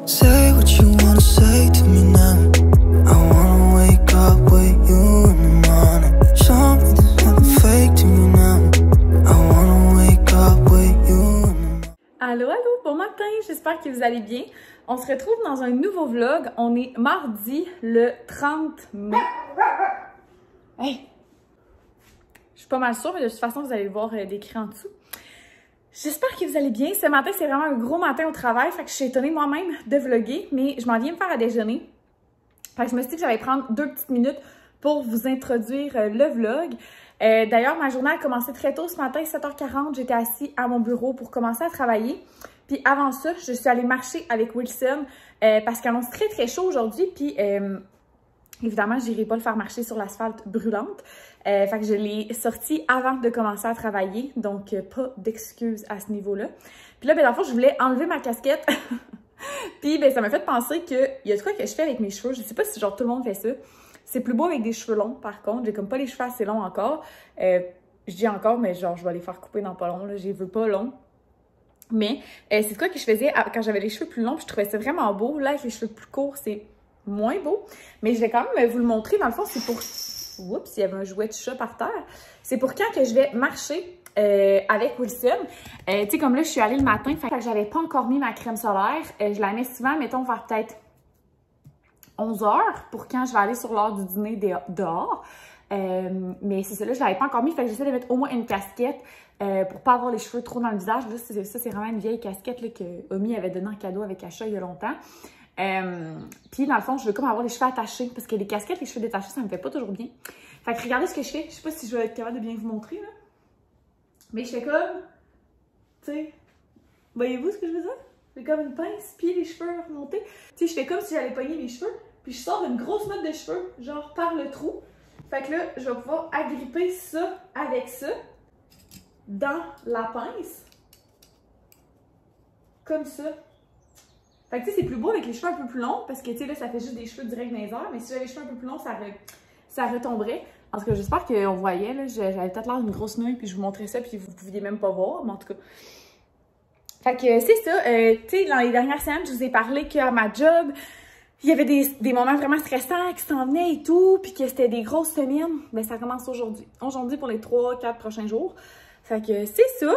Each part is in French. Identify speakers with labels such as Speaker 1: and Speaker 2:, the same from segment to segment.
Speaker 1: Say what you wanna say to me now. I wanna wake up with you in the morning. Show me there's nothing fake to me now. I wanna wake up with you in the morning.
Speaker 2: Allô, allô, bon matin, j'espère que vous allez bien. On se retrouve dans un nouveau vlog. On est mardi le 30 mai. Hey! Je suis pas mal sûre, mais de toute façon, vous allez le voir décrit en dessous. J'espère que vous allez bien. Ce matin, c'est vraiment un gros matin au travail. Fait que je suis étonnée moi-même de vlogger, mais je m'en viens me faire à déjeuner. Fait que je me suis dit que j'allais prendre 2 petites minutes pour vous introduire le vlog. D'ailleurs, ma journée a commencé très tôt ce matin, 7h40. J'étais assise à mon bureau pour commencer à travailler. Puis avant ça, je suis allée marcher avec Wilson parce qu'il annonce très très chaud aujourd'hui. Puis évidemment, je n'irai pas le faire marcher sur l'asphalte brûlante. Fait que je l'ai sorti avant de commencer à travailler. Donc, pas d'excuses à ce niveau-là. Puis là, ben, dans le fond, je voulais enlever ma casquette. Puis, ben, ça m'a fait penser qu'il y a de quoi que je fais avec mes cheveux. Je sais pas si genre tout le monde fait ça. C'est plus beau avec des cheveux longs, par contre. J'ai comme pas les cheveux assez longs encore. Je dis encore, mais genre, je vais les faire couper dans pas long. Là. Je les veux pas longs. Mais c'est de quoi que je faisais quand j'avais les cheveux plus longs. Puis je trouvais ça vraiment beau. Là, avec les cheveux plus courts, c'est moins beau. Mais je vais quand même vous le montrer. Dans le fond, c'est pour... Oups, il y avait un jouet de chat par terre. C'est pour quand que je vais marcher avec Wilson. Tu sais, comme là, je suis allée le matin, fait que j'avais pas encore mis ma crème solaire. Je la mets souvent, mettons, vers peut-être 11h pour quand je vais aller sur l'heure du dîner dehors. Mais c'est ça, là, je l'avais pas encore mis, fait que j'essaie de mettre au moins une casquette pour pas avoir les cheveux trop dans le visage. Là, ça, c'est vraiment une vieille casquette là, que Omi avait donnée en cadeau avec Achat il y a longtemps. Puis dans le fond, je veux comme avoir les cheveux attachés parce que les casquettes, les cheveux détachés, ça me fait pas toujours bien. Fait que regardez ce que je fais. Je sais pas si je vais être capable de bien vous montrer là. Mais je fais comme, tu sais, voyez-vous ce que je veux dire? Je fais comme une pince, puis les cheveux remontés. Tu sais, je fais comme si j'allais pogner mes cheveux, puis je sors une grosse note de cheveux, genre par le trou. Fait que là, je vais pouvoir agripper ça avec ça dans la pince. Comme ça. Fait que tu sais, c'est plus beau avec les cheveux un peu plus longs parce que tu sais, là, ça fait juste des cheveux direct dans les airs. Mais si j'avais les cheveux un peu plus longs, ça retomberait. En tout cas, j'espère qu'on voyait, là. J'avais peut-être l'air d'une grosse nouille, puis je vous montrais ça, puis vous pouviez même pas voir, mais en tout cas. Fait que c'est ça. Tu sais, dans les dernières semaines, je vous ai parlé qu'à ma job, il y avait des moments vraiment stressants qui s'en venaient et tout, puis que c'était des grosses semaines. Mais ça commence aujourd'hui. Aujourd'hui pour les 3-4 prochains jours. Fait que c'est ça.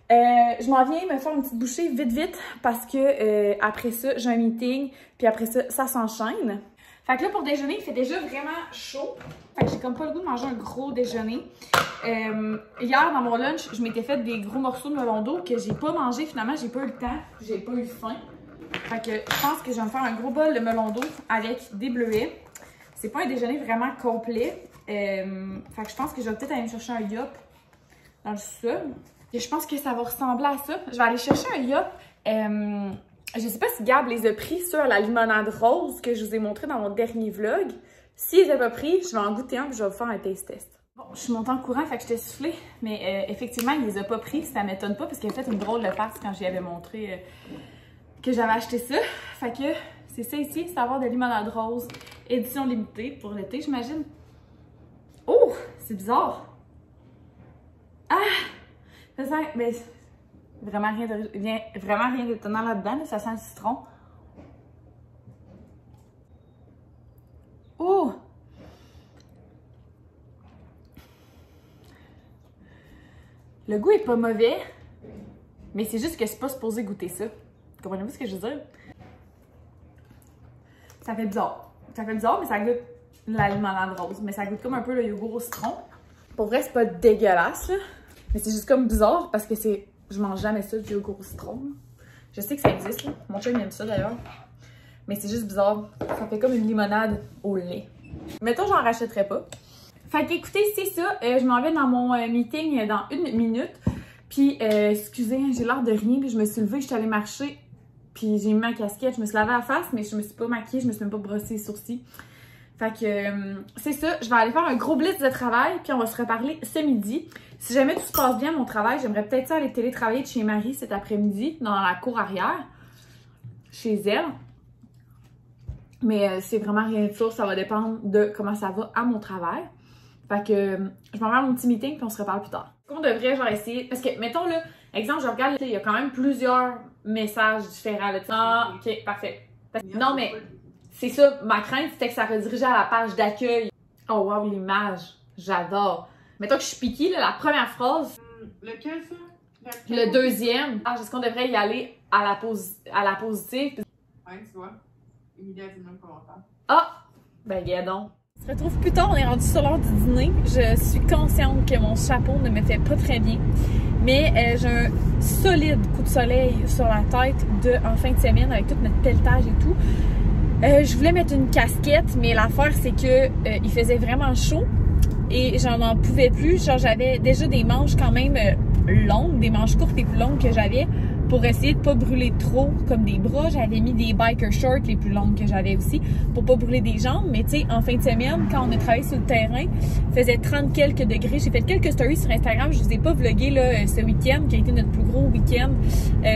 Speaker 2: Je m'en viens me faire une petite bouchée vite parce que après ça, j'ai un meeting, puis après ça, ça s'enchaîne. Fait que là, pour déjeuner, il fait déjà vraiment chaud. Fait que j'ai comme pas le goût de manger un gros déjeuner. Hier, dans mon lunch, je m'étais fait des gros morceaux de melon d'eau que j'ai pas mangé finalement. J'ai pas eu le temps, j'ai pas eu faim. Fait que je pense que je vais me faire un gros bol de melon d'eau avec des bleuets. C'est pas un déjeuner vraiment complet. Fait que je pense que je vais peut-être aller me chercher un yop dans le sud. Et je pense que ça va ressembler à ça. Je vais aller chercher un yop. Je sais pas si Gab les a pris sur la limonade rose que je vous ai montré dans mon dernier vlog. S'il les a pas pris, je vais en goûter un et je vais vous faire un taste test. Bon, je suis montée en courant, fait que je t'ai soufflé. Mais effectivement, il les a pas pris. Ça m'étonne pas parce qu'il a fait une drôle de face quand j'y avais montré que j'avais acheté ça. Fait que c'est ça ici, savoir de limonade rose. Édition limitée pour l'été, j'imagine. Oh, c'est bizarre. Ah! Ça sent, mais vraiment rien d'étonnant là-dedans, là, ça sent le citron. Oh! Le goût est pas mauvais, mais c'est juste que c'est pas supposé goûter ça. Comprenez-vous ce que je veux dire? Ça fait bizarre. Ça fait bizarre, mais ça goûte la limonade rose. Mais ça goûte comme un peu le yogourt au citron. Pour vrai, c'est pas dégueulasse, là. Mais c'est juste comme bizarre parce que c'est... Je mange jamais ça, du yogourt au citron. Là. Je sais que ça existe, là. Mon chum aime ça d'ailleurs. Mais c'est juste bizarre. Ça fait comme une limonade au lait. Mettons, j'en rachèterais pas. Fait qu'écoutez, c'est ça. Je m'en vais dans mon meeting dans 1 minute. Puis, excusez, j'ai l'air de rien. Puis je me suis levée, je suis allée marcher. Puis j'ai mis ma casquette. Je me suis lavé la face, mais je me suis pas maquillée. Je me suis même pas brossé les sourcils. Fait que c'est ça, je vais aller faire un gros blitz de travail, puis on va se reparler ce midi. Si jamais tout se passe bien, mon travail, j'aimerais peut-être ça aller télétravailler de chez Marie cet après-midi, dans la cour arrière, chez elle. Mais c'est vraiment rien de sûr, ça va dépendre de comment ça va à mon travail. Fait que je m'en vais à mon petit meeting, puis on se reparle plus tard. On devrait genre essayer, parce que mettons là, exemple, je regarde, il y a quand même plusieurs message différent. Là, ah, ok, parfait. Non, mais c'est ça, ma crainte, c'était que ça redirigeait à la page d'accueil. Oh wow, l'image, j'adore. Mettons que je suis piquée, là, la première phrase.
Speaker 3: Lequel, ça?
Speaker 2: Le deuxième. Ah, est-ce qu'on devrait y aller à la positive?
Speaker 3: Ouais, tu vois. Une idée du même commentaire.
Speaker 2: Ah! Ben, guédon. On se retrouve plus tard, on est rendu sur l'heure du dîner. Je suis consciente que mon chapeau ne me fait pas très bien. Mais j'ai un solide coup de soleil sur la tête en fin de semaine avec tout notre pelletage et tout. Je voulais mettre une casquette, mais l'affaire c'est que il faisait vraiment chaud et j'en pouvais plus. Genre j'avais déjà des manches quand même longues, des manches courtes et plus longues que j'avais pour essayer de pas brûler trop comme des bras. J'avais mis des biker shorts les plus longues que j'avais aussi pour pas brûler des jambes. Mais tu sais, en fin de semaine, quand on a travaillé sur le terrain, il faisait 30 quelques degrés. J'ai fait quelques stories sur Instagram. Je vous ai pas vlogué là, ce week-end qui a été notre plus gros week-end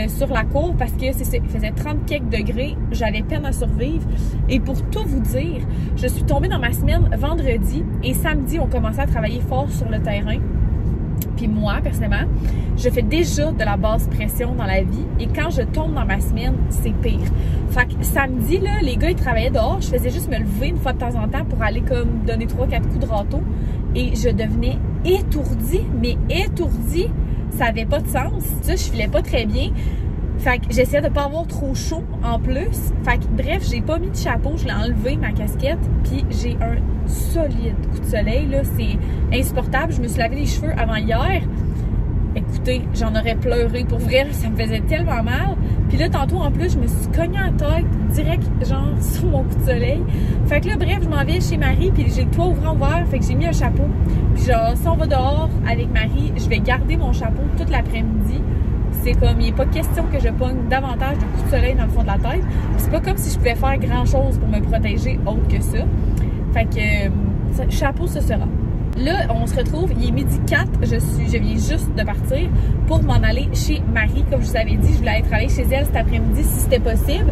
Speaker 2: sur la cour parce que il faisait 30 quelques degrés. J'avais peine à survivre. Et pour tout vous dire, je suis tombée dans ma semaine vendredi et samedi, on commençait à travailler fort sur le terrain. Puis moi, personnellement, je fais déjà de la basse pression dans la vie et quand je tombe dans ma semaine, c'est pire. Fait que samedi, là, les gars, ils travaillaient dehors. Je faisais juste me lever une fois de temps en temps pour aller comme donner 3-4 coups de râteau et je devenais étourdie, mais étourdie. Ça avait pas de sens. Ça, je filais pas très bien. Fait que j'essayais de pas avoir trop chaud en plus. Fait que bref, j'ai pas mis de chapeau, je l'ai enlevé ma casquette, puis j'ai un solide coup de soleil là, c'est insupportable. Je me suis lavé les cheveux avant hier. Écoutez, j'en aurais pleuré pour vrai, ça me faisait tellement mal. Puis là tantôt en plus, je me suis cognée en tête direct genre sur mon coup de soleil. Fait que là bref, je m'en vais chez Marie, puis j'ai le toit ouvert fait que j'ai mis un chapeau. Puis genre si on va dehors avec Marie, je vais garder mon chapeau toute l'après-midi. C'est comme, il n'est pas question que je pogne davantage de coups de soleil dans le fond de la tête. C'est pas comme si je pouvais faire grand-chose pour me protéger autre que ça. Fait que, chapeau, ce sera. Là, on se retrouve, il est midi 4, je viens juste de partir pour m'en aller chez Marie. Comme je vous avais dit, je voulais aller travailler chez elle cet après-midi si c'était possible.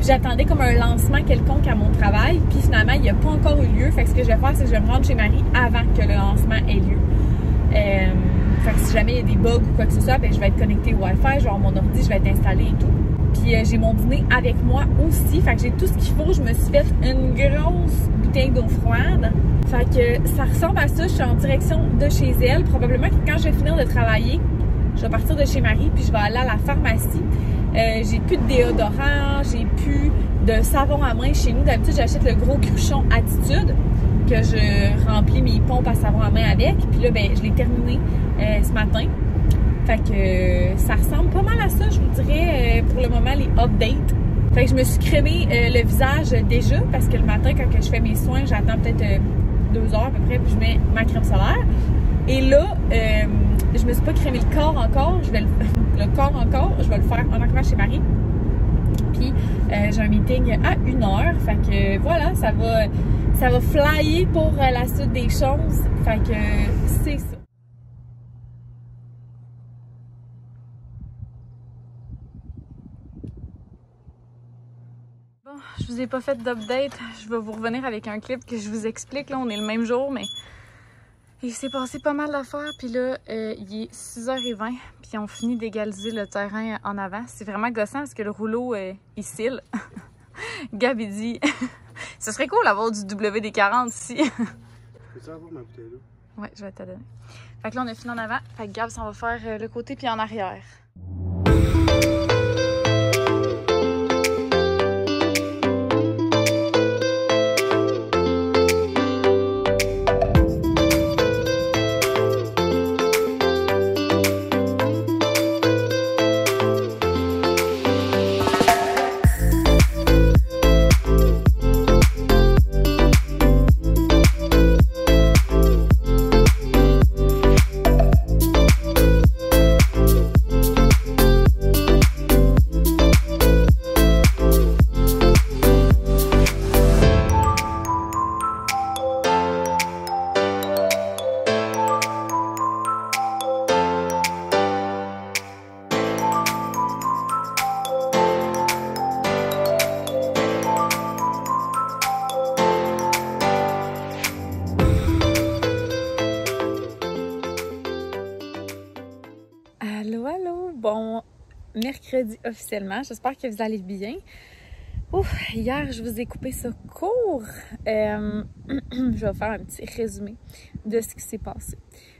Speaker 2: J'attendais comme un lancement quelconque à mon travail. Puis finalement, il n'a pas encore eu lieu. Fait que ce que je vais faire, c'est que je vais me rendre chez Marie avant que le lancement ait lieu. Fait que si jamais il y a des bugs ou quoi que ce soit, ben, je vais être connectée au Wi-Fi, genre mon ordi, je vais être installée et tout. Puis j'ai mon dîner avec moi aussi, fait que j'ai tout ce qu'il faut. Je me suis fait une grosse bouteille d'eau froide. Fait que ça ressemble à ça, je suis en direction de chez elle. Probablement que quand je vais finir de travailler, je vais partir de chez Marie puis je vais aller à la pharmacie. J'ai plus de déodorant, j'ai plus de savon à main chez nous. D'habitude, j'achète le gros cruchon Attitude que je remplis mes pompes à savon à main avec. Puis là, ben, je l'ai terminé ce matin. Fait que ça ressemble pas mal à ça, je vous dirais, pour le moment, les updates. Fait que je me suis crémé le visage déjà parce que le matin, quand je fais mes soins, j'attends peut-être 2 heures à peu près, puis je mets ma crème solaire. Et là, je me suis pas crémé le corps encore. Je vais le corps encore, je vais le faire en arrivant chez Marie. Puis j'ai un meeting à 1h. Fait que voilà, ça va flyer pour la suite des choses. Fait que c'est ça. Bon, je vous ai pas fait d'update. Je vais vous revenir avec un clip que je vous explique. Là, on est le même jour, mais il s'est passé pas mal d'affaires. Puis là, il est 6h20. Puis on finit d'égaliser le terrain en avant. C'est vraiment gossant parce que le rouleau, il scille. Gab, il dit... Ce serait cool d'avoir du WD-40 ici.
Speaker 4: Peux-tu avoir ma bouteille là?
Speaker 2: Ouais, je vais te la donner. Fait que là, on a fini en avant. Fait que Gab, ça va faire le côté puis en arrière. mercredi officiellement. J'espère que vous allez bien. Ouf, hier, je vous ai coupé ça court. Je vais faire un petit résumé de ce qui s'est passé.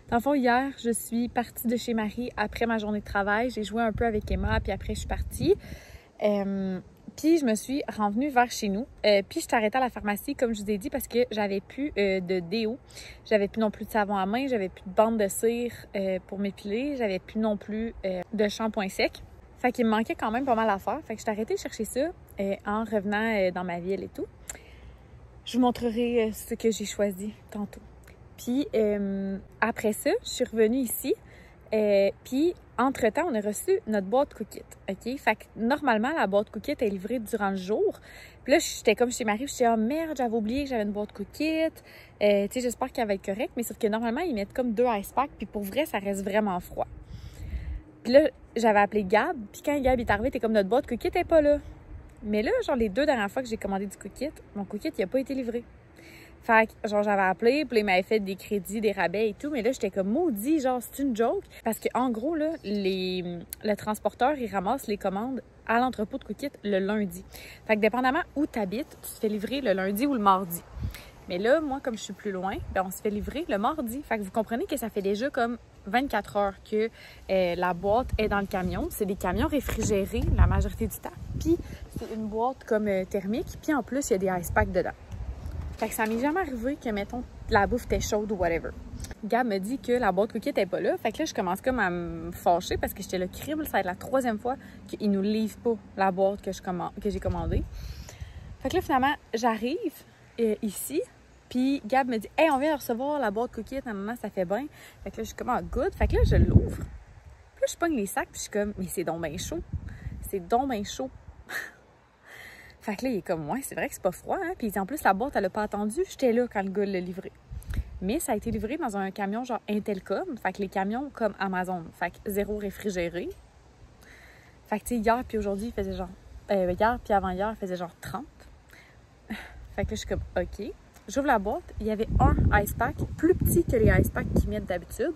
Speaker 2: Dans le fond, hier, je suis partie de chez Marie après ma journée de travail. J'ai joué un peu avec Emma, puis après, je suis partie. Puis, je me suis revenue vers chez nous. Puis, je suis arrêtée à la pharmacie, comme je vous ai dit, parce que j'avais plus de déo. J'avais plus non plus de savon à main. J'avais plus de bande de cire pour m'épiler. J'avais plus non plus de shampoing sec. Fait qu'il me manquait quand même pas mal à faire. Fait que je suis arrêtée de chercher ça en revenant dans ma ville et tout. Je vous montrerai ce que j'ai choisi tantôt. Puis, après ça, je suis revenue ici. Puis, entre-temps, on a reçu notre boîte Cookit, OK? Fait que, normalement, la boîte Cookit est livrée durant le jour. Puis là, j'étais comme chez Marie, j'étais « Oh merde, j'avais oublié que j'avais une boîte Cookit. » Tu sais, j'espère qu'elle va être correcte. Mais sauf que, normalement, ils mettent comme 2 ice packs. Puis pour vrai, ça reste vraiment froid. Puis là, j'avais appelé Gab. Puis quand Gab est arrivé, t'es comme « Notre boîte Cookit n'est pas là. » Mais là, genre, les 2 dernières fois que j'ai commandé du Cookit, mon Cookit, il n'a pas été livré. Fait que, genre, j'avais appelé, puis là, il m'avait fait des crédits, des rabais et tout, mais là, j'étais comme maudit, genre, c'est une joke. Parce que en gros, là, le transporteur, il ramasse les commandes à l'entrepôt de Cookit le lundi. Fait que, dépendamment où tu habites, tu te fais livrer le lundi ou le mardi. Mais là, moi, comme je suis plus loin, ben on se fait livrer le mardi. Fait que vous comprenez que ça fait déjà comme 24 heures que la boîte est dans le camion. C'est des camions réfrigérés la majorité du temps. Puis, c'est une boîte comme thermique. Puis, en plus, il y a des ice packs dedans. Fait que ça m'est jamais arrivé que, mettons, la bouffe était chaude ou whatever. Gab me dit que la boîte Cookit n'est pas là. Fait que là, je commence comme à me fâcher parce que j'étais le crible. Ça va être la 3e fois qu'ils nous livrent pas la boîte que j'ai commandée. Fait que là, finalement, j'arrive ici. Puis Gab me dit « Hey, on vient de recevoir la boîte Cookit. Maman, ça fait bien. » Fait que là, je suis comme « Ah, good. » Fait que là, je l'ouvre. Puis là, je pogne les sacs. Puis je suis comme « Mais c'est donc bien chaud. C'est donc bien chaud. » Fait que là, il est comme, ouais, c'est vrai que c'est pas froid, hein. Puis en plus, la boîte, elle a pas attendu. J'étais là quand le gars l'a livré. Mais ça a été livré dans un camion genre Intelcom. Fait que les camions comme Amazon. Fait que 0 réfrigéré. Fait que, tu sais, hier puis aujourd'hui, il faisait genre... hier puis avant-hier, il faisait genre 30. Fait que là, je suis comme, OK. J'ouvre la boîte. Il y avait un ice pack plus petit que les ice packs qu'ils mettent d'habitude.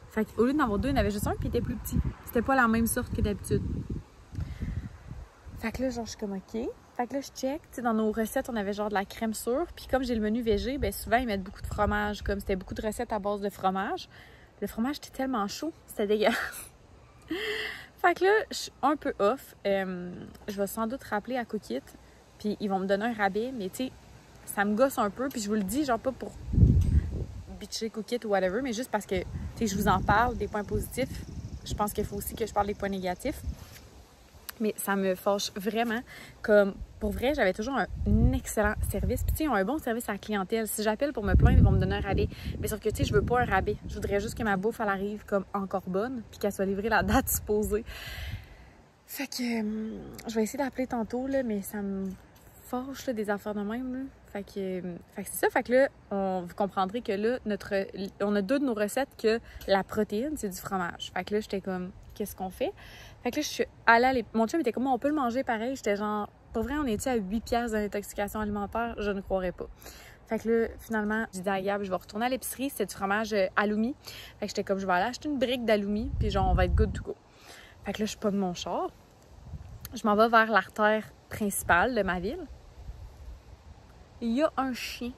Speaker 2: Fait qu'au lieu d'en avoir 2, il y en avait juste un puis il était plus petit. C'était pas la même sorte que d'habitude. Fait que là, genre, je suis comme, OK. Fait que là, je check. Tu sais, dans nos recettes, on avait genre de la crème sûre. Puis comme j'ai le menu végé, bien souvent, ils mettent beaucoup de fromage. Comme c'était beaucoup de recettes à base de fromage. Le fromage était tellement chaud. C'était dégueulasse. Fait que là, je suis un peu off. Je vais sans doute rappeler à Cookit. Puis ils vont me donner un rabais. Mais tu sais, ça me gosse un peu. Puis je vous le dis, genre pas pour bitcher Cookit ou whatever. Mais juste parce que, tu sais, je vous en parle des points positifs. Je pense qu'il faut aussi que je parle des points négatifs. Mais ça me fâche vraiment. Comme, pour vrai, j'avais toujours un excellent service. Puis, tu sais, ils ont un bon service à la clientèle. Si j'appelle pour me plaindre, ils vont me donner un rabais. Mais sauf que, tu sais, je veux pas un rabais. Je voudrais juste que ma bouffe, elle arrive comme encore bonne. Puis qu'elle soit livrée la date supposée. Fait que, je vais essayer d'appeler tantôt, là, mais ça me fâche, là, des affaires de même, là. Fait que c'est ça. Fait que là, vous comprendrez que là, on a 2 de nos recettes que la protéine, c'est du fromage. Fait que là, j'étais comme, qu'est-ce qu'on fait? Fait que là, je suis allée mon chum était comme, on peut le manger pareil. J'étais genre, pour vrai, on est-tu à 8 piastres d'intoxication alimentaire? Je ne croirais pas. Fait que là, finalement, j'ai dit à Gab, je vais retourner à l'épicerie. C'était du fromage Halloumi. Fait que j'étais comme, je vais aller acheter une brique d'Halloumi. Puis genre, on va être good to go. Fait que là, je pogne mon char. Je m'en vais vers l'artère principale de ma ville. Il y a un chien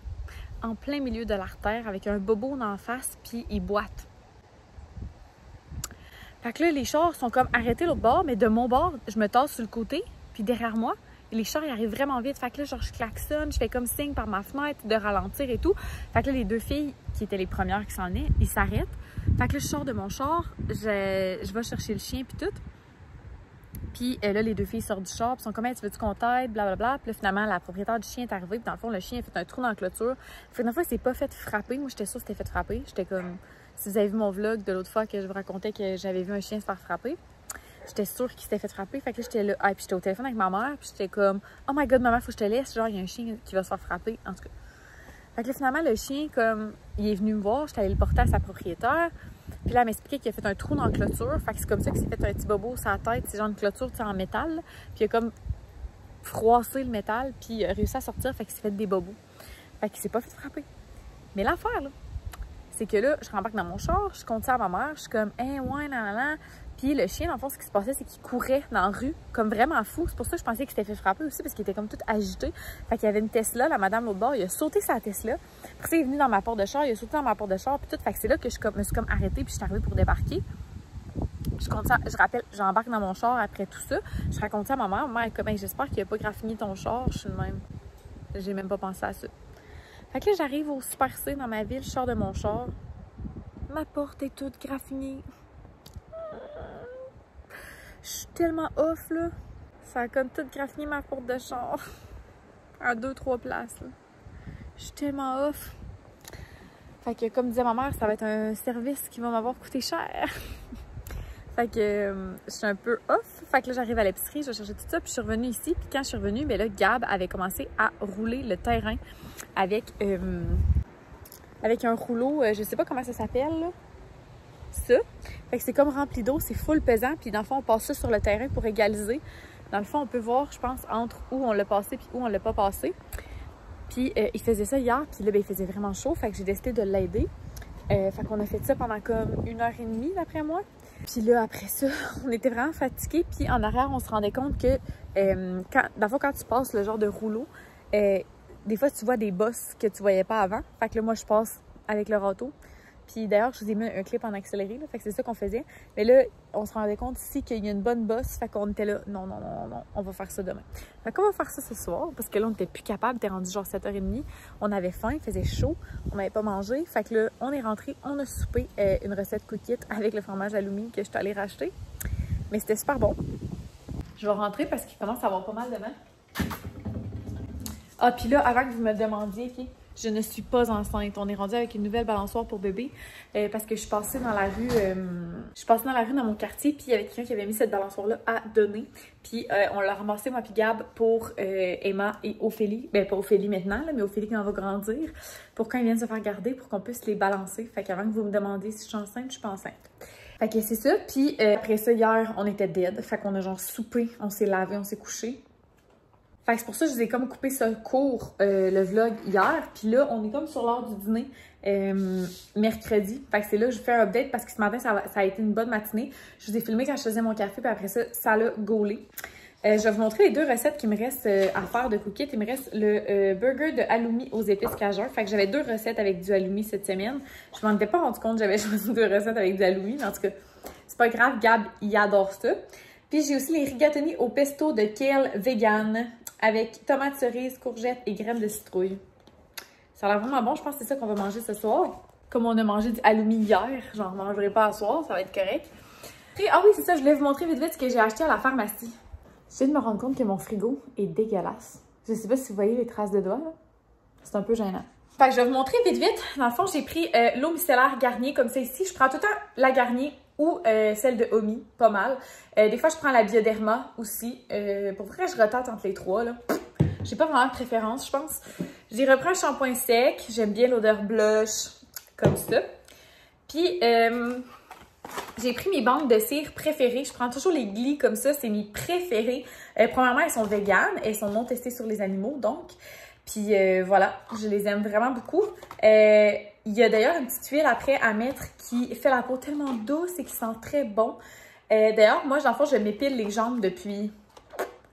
Speaker 2: en plein milieu de l'artère avec un bobo dans la face, puis il boite. Fait que là, les chars sont comme arrêtés l'autre bord, mais de mon bord, je me tasse sur le côté, puis derrière moi, les chars, ils arrivent vraiment vite. Fait que là, genre, je klaxonne, je fais comme signe par ma fenêtre de ralentir et tout. Fait que là, les 2 filles, qui étaient les premières qui s'en venaient, ils s'arrêtent. Fait que là, je sors de mon char, je vais chercher le chien, puis tout. Puis là, les 2 filles sortent du char, puis sont comme, hey, tu veux-tu qu'on t'aide, blablabla. Puis là, finalement, la propriétaire du chien est arrivée, puis dans le fond, le chien a fait un trou dans la clôture. Fait que dans le fond, il s'est pas fait frapper. Moi, j'étais sûre que c'était fait frapper. J'étais comme, si vous avez vu mon vlog de l'autre fois que je vous racontais que j'avais vu un chien se faire frapper, j'étais sûre qu'il s'était fait frapper. Fait que là, j'étais là, puis j'étais au téléphone avec ma mère, puis j'étais comme, oh my god, maman, faut que je te laisse. Genre, il y a un chien qui va se faire frapper. En tout cas. Fait que là, finalement, le chien, comme, il est venu me voir, j'étais allée le porter à sa propriétaire. Puis là, elle m'expliquait qu'il a fait un trou dans la clôture. Fait que c'est comme ça qu'il s'est fait un petit bobo sur la tête. C'est genre une clôture, tu sais, en métal. Puis il a comme froissé le métal, puis il a réussi à sortir. Fait qu'il s'est fait des bobos. Fait qu'il s'est pas fait frapper. Mais l'affaire, là, c'est que là, je rembarque dans mon char, je compte ça à ma mère. Je suis comme, ouais, nan. Puis Puis le chien, dans le fond, ce qui se passait, c'est qu'il courait dans la rue, comme vraiment fou. C'est pour ça que je pensais qu'il s'était fait frapper aussi, parce qu'il était comme tout agité. Fait qu'il y avait une Tesla, la madame l'autre bord, il a sauté sa Tesla. Après ça, il est venu dans ma porte de char, il a sauté dans ma porte de char, puis tout. Fait que c'est là que me suis comme arrêtée, puis je suis arrivée pour débarquer. Je rappelle, j'embarque dans mon char après tout ça. Je raconte ça à ma mère. Ma mère est comme, hey, j'espère qu'il a pas graffiné ton char. Je suis de même. J'ai même pas pensé à ça. Fait que là, j'arrive au Super C dans ma ville, je sors de mon char. Ma porte est toute graffinée. Je suis tellement off, là. Ça a comme tout graffiné ma porte de char. À 2-3 places, là. Je suis tellement off. Fait que, comme disait ma mère, ça va être un service qui va m'avoir coûté cher. Fait que je suis un peu off. Fait que là, j'arrive à l'épicerie, je vais chercher tout ça, puis je suis revenue ici. Puis quand je suis revenue, bien là, Gab avait commencé à rouler le terrain avec un rouleau, je sais pas comment ça s'appelle, là. Ça. Fait que c'est comme rempli d'eau, c'est full pesant. Puis dans le fond, on passe ça sur le terrain pour égaliser. Dans le fond, on peut voir, je pense, entre où on l'a passé puis où on l'a pas passé. Puis il faisait ça hier, puis là, ben, il faisait vraiment chaud. Fait que j'ai décidé de l'aider. Fait qu'on a fait ça pendant comme 1h30 d'après moi. Puis là, après ça, on était vraiment fatigués. Puis en arrière, on se rendait compte que, dans le fond, quand tu passes le genre de rouleau, des fois, tu vois des bosses que tu voyais pas avant. Fait que là, moi, je passe avec le râteau. Puis d'ailleurs, je vous ai mis un clip en accéléré, là, fait que c'est ça qu'on faisait. Mais là, on se rendait compte ici qu'il y a une bonne bosse, fait qu'on était là, non, on va faire ça demain. Fait qu'on va faire ça ce soir, parce que là, on était plus capable, t'es rendu genre 7h30. On avait faim, il faisait chaud, on n'avait pas mangé. Fait que là, on est rentré, on a soupé une recette cookie avec le fromage alumi que je suis allée racheter. Mais c'était super bon. Je vais rentrer parce qu'il commence à avoir pas mal de vent. Ah, puis là, avant que vous me demandiez, OK, je ne suis pas enceinte. On est rendu avec une nouvelle balançoire pour bébé parce que je suis passée dans la rue, dans mon quartier, puis il y avait quelqu'un qui avait mis cette balançoire-là à donner. Puis on l'a ramassé, moi puis Gab, pour Emma et Ophélie. Ben, pas Ophélie maintenant, là, mais Ophélie quand elle va grandir, pour quand ils viennent se faire garder, pour qu'on puisse les balancer. Fait qu'avant que vous me demandiez si je suis enceinte, je suis pas enceinte. Fait que c'est ça. Puis après ça, hier, on était dead. Fait qu'on a genre soupé, on s'est lavé, on s'est couché. Fait que c'est pour ça que je vous ai comme coupé ça court, le vlog hier. Puis là, on est comme sur l'heure du dîner mercredi. Fait que c'est là que je fais un update parce que ce matin, ça a été une bonne matinée. Je vous ai filmé quand je faisais mon café, puis après ça, ça l'a gaulé. Je vais vous montrer les deux recettes qui me restent à faire de cookies. Il me reste le burger de halloumi aux épices cajun. Fait que j'avais deux recettes avec du halloumi cette semaine. Je m'en étais pas rendu compte que j'avais choisi deux recettes avec du halloumi. Mais en tout cas, c'est pas grave, Gab, il adore ça. Puis j'ai aussi les rigatoni au pesto de kale vegan avec tomates cerises, courgettes et graines de citrouille. Ça a l'air vraiment bon. Je pense que c'est ça qu'on va manger ce soir. Comme on a mangé du halloumi hier, j'en mangerai pas ce soir, ça va être correct. Et, ah oui, c'est ça, je voulais vous montrer vite ce que j'ai acheté à la pharmacie. Je viens de me rendre compte que mon frigo est dégueulasse. Je sais pas si vous voyez les traces de doigts, là. C'est un peu gênant. Fait que je vais vous montrer vite. Dans le fond, j'ai pris l'eau micellaire Garnier comme ça ici. Je prends tout le temps la Garnier ou celle de Omi, pas mal. Des fois, je prends la Bioderma aussi. Pour vrai, je rotate entre les trois, là. J'ai pas vraiment de préférence, je pense. J'ai repris un shampoing sec. J'aime bien l'odeur blush, comme ça. Puis, j'ai pris mes bandes de cire préférées. Je prends toujours les Glee comme ça. C'est mes préférées. Premièrement, elles sont véganes. Elles sont non testées sur les animaux, donc. Puis voilà, je les aime vraiment beaucoup. Il y a d'ailleurs une petite huile après à mettre qui fait la peau tellement douce et qui sent très bon. D'ailleurs, moi, dans le fond, je m'épile les jambes depuis,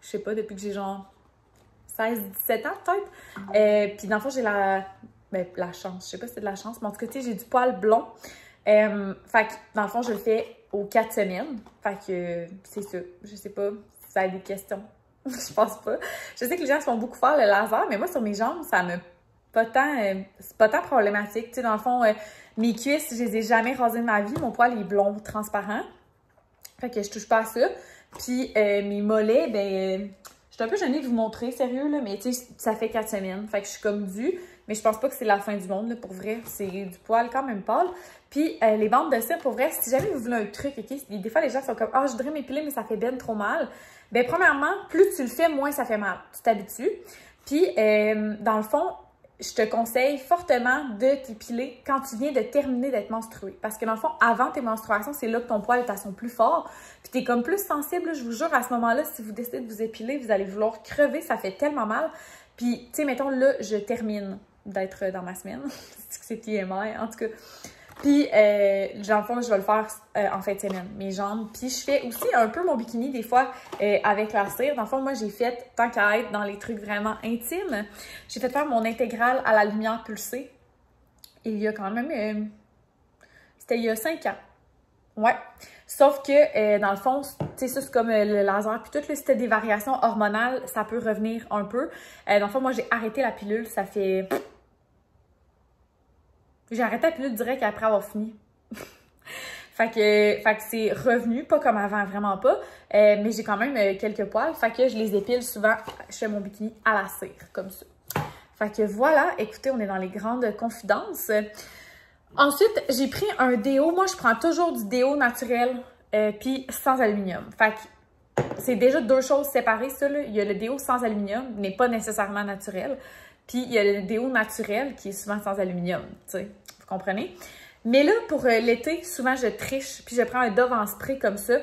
Speaker 2: je sais pas, depuis que j'ai genre 16-17 ans peut-être. Puis dans le fond, j'ai la chance. Je sais pas si c'est de la chance, mais en tout cas, tu sais, j'ai du poil blond. Fait que dans le fond, je le fais aux 4 semaines. Fait que c'est ça. Je sais pas si ça a des questions. Je pense pas. Je sais que les gens se font beaucoup faire le laser, mais moi, sur mes jambes, ça me c'est pas tant problématique. Tu sais, dans le fond, mes cuisses, je les ai jamais rasées de ma vie. Mon poil est blond, transparent. Fait que je touche pas à ça. Puis mes mollets, ben, je suis un peu gênée de vous montrer, sérieux, là, mais tu sais, ça fait 4 semaines. Fait que je suis comme due, mais je pense pas que c'est la fin du monde, là, pour vrai. C'est du poil quand même pâle. Puis les bandes de cire, pour vrai, si jamais vous voulez un truc, OK? Des fois, les gens sont comme, ah, je voudrais m'épiler, mais ça fait ben trop mal. Ben, premièrement, plus tu le fais, moins ça fait mal. Tu t'habitues. Puis, dans le fond, je te conseille fortement de t'épiler quand tu viens de terminer d'être menstruée. Parce que dans le fond, avant tes menstruations, c'est là que ton poil est à son plus fort. Puis t'es comme plus sensible, là, je vous jure, à ce moment-là, si vous décidez de vous épiler, vous allez vouloir crever, ça fait tellement mal. Puis, tu sais, mettons, là, je termine d'être dans ma semaine. C'est TMI, en tout cas. Puis, dans le fond, je vais le faire en fin de semaine, mes jambes. Puis, je fais aussi un peu mon bikini, des fois, avec la cire. Dans le fond, moi, j'ai fait, tant qu'à être dans les trucs vraiment intimes, j'ai fait faire mon intégrale à la lumière pulsée. Il y a quand même... c'était il y a 5 ans. Ouais. Sauf que, dans le fond, tu sais, ça, c'est comme le laser. Puis tout, là, si t'as des variations hormonales, ça peut revenir un peu. Dans le fond, moi, j'ai arrêté la pilule. Ça fait... J'ai arrêté la pilule direct après avoir fini. fait que c'est revenu, pas comme avant, vraiment pas. Mais j'ai quand même quelques poils. Fait que je les épile souvent. Je fais mon bikini à la cire, comme ça. Fait que voilà, écoutez, on est dans les grandes confidences. Ensuite, j'ai pris un déo. Moi, je prends toujours du déo naturel puis sans aluminium. Fait que c'est déjà deux choses séparées, ça, là. Il y a le déo sans aluminium, mais pas nécessairement naturel. Puis, il y a le déo naturel qui est souvent sans aluminium, tu sais. Vous comprenez? Mais là, pour l'été, souvent, je triche. Puis, je prends un Dove en spray comme ça.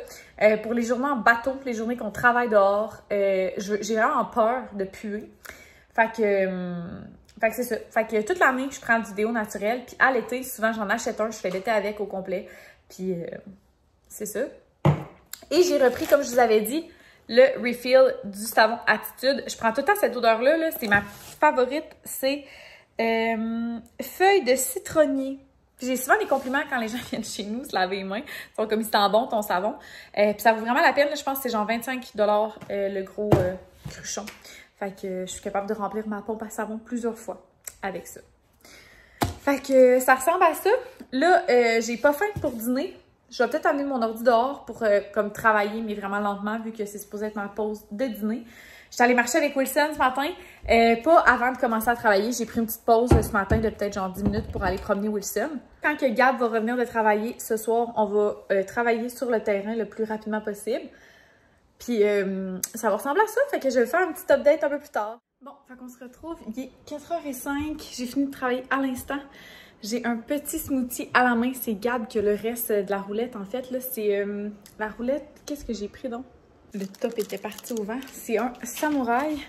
Speaker 2: Pour les journées en bateau, les journées qu'on travaille dehors, j'ai vraiment peur de puer. Fait que c'est ça. Fait que toute l'année, je prends du déo naturel. Puis, à l'été, souvent, j'en achète un. Je fais l'été avec au complet. Puis, c'est ça. Et j'ai repris, comme je vous avais dit, le refill du savon Attitude. Je prends tout le temps cette odeur-là. Là. C'est ma favorite. C'est feuille de citronnier. J'ai souvent des compliments quand les gens viennent chez nous se laver les mains. Ils sont comme si c'était bon ton savon. Puis ça vaut vraiment la peine. Là. Je pense que c'est genre 25 $ le gros cruchon. Fait que je suis capable de remplir ma pompe à savon plusieurs fois avec ça. Fait que ça ressemble à ça. Là, j'ai pas faim pour dîner. Je vais peut-être amener mon ordi dehors pour comme travailler, mais vraiment lentement, vu que c'est supposé être ma pause de dîner. J'étais allée marcher avec Wilson ce matin, pas avant de commencer à travailler. J'ai pris une petite pause ce matin de peut-être genre 10 minutes pour aller promener Wilson. Quand que Gab va revenir de travailler ce soir, on va travailler sur le terrain le plus rapidement possible. Puis ça va ressembler à ça, fait que je vais faire un petit update un peu plus tard. Bon, fait qu'on se retrouve, il est 4h05, j'ai fini de travailler à l'instant. J'ai un petit smoothie à la main, c'est Gab qui a le reste de la roulette en fait. Là, c'est la roulette, qu'est-ce que j'ai pris donc? Le top était parti au vent. C'est un samouraï.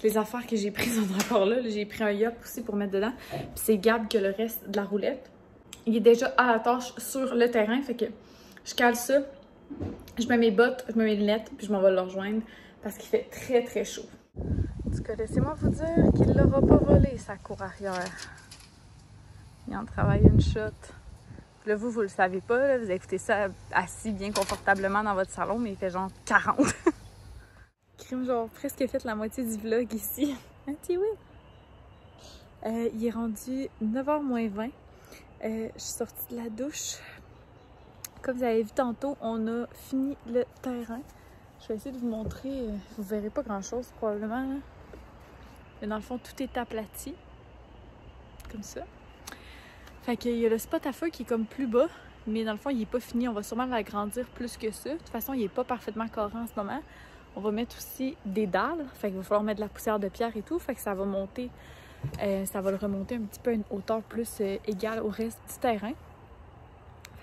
Speaker 2: Les affaires que j'ai prises sont encore là. J'ai pris un yop aussi pour mettre dedans. Puis c'est Gab qui a le reste de la roulette. Il est déjà à la tâche sur le terrain, fait que je cale ça. Je mets mes bottes, je mets mes lunettes, puis je m'en vais le rejoindre parce qu'il fait très très chaud. En tout cas, laissez-moi vous dire qu'il ne l'aura pas volé sa cour arrière. Il en travaille une shot. Puis là, vous le savez pas, là, vous écoutez ça assis bien confortablement dans votre salon, mais il fait genre 40. Crime, genre presque fait la moitié du vlog ici. Un petit oui. Il est rendu 9h moins 20. Je suis sortie de la douche. Comme vous avez vu tantôt, on a fini le terrain. Je vais essayer de vous montrer. Vous verrez pas grand-chose probablement. Hein? Mais dans le fond, tout est aplati. Comme ça. Fait qu'il y a le spot à feu qui est comme plus bas. Mais dans le fond, il est pas fini. On va sûrement l'agrandir plus que ça. De toute façon, il est pas parfaitement carré en ce moment. On va mettre aussi des dalles. Fait qu'il va falloir mettre de la poussière de pierre et tout. Fait que ça va monter. Ça va le remonter un petit peu à une hauteur plus égale au reste du terrain.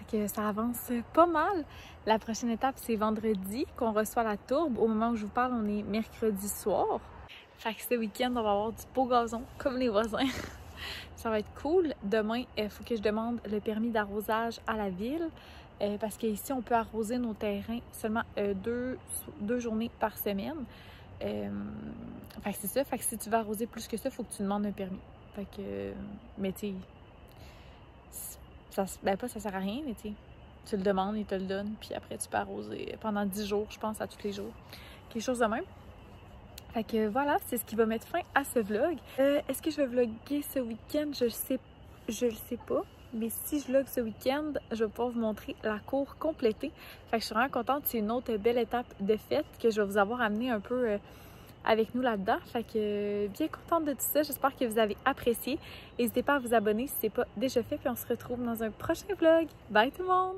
Speaker 2: Que ça avance pas mal. La prochaine étape, c'est vendredi qu'on reçoit la tourbe. Au moment où je vous parle, on est mercredi soir. Fait que ce week-end, on va avoir du beau gazon comme les voisins. Ça va être cool. Demain, il faut que je demande le permis d'arrosage à la ville. Parce qu'ici, on peut arroser nos terrains seulement deux journées par semaine. Fait que c'est ça. Fait que si tu veux arroser plus que ça, il faut que tu demandes un permis. Fait que, mais tu sais, ben pas ça sert à rien, mais tu le demandes, ils te le donnent, puis après tu peux arroser pendant 10 jours, je pense, à tous les jours. Quelque chose de même. Fait que voilà, c'est ce qui va mettre fin à ce vlog. Est-ce que je vais vlogger ce week-end? Je le sais pas. Mais si je vlog ce week-end, je vais pouvoir vous montrer la cour complétée. Fait que je suis vraiment contente. C'est une autre belle étape de fête que je vais vous avoir amené un peu avec nous là-dedans. Fait que bien contente de tout ça. J'espère que vous avez apprécié. N'hésitez pas à vous abonner si ce n'est pas déjà fait. Puis on se retrouve dans un prochain vlog. Bye tout le monde!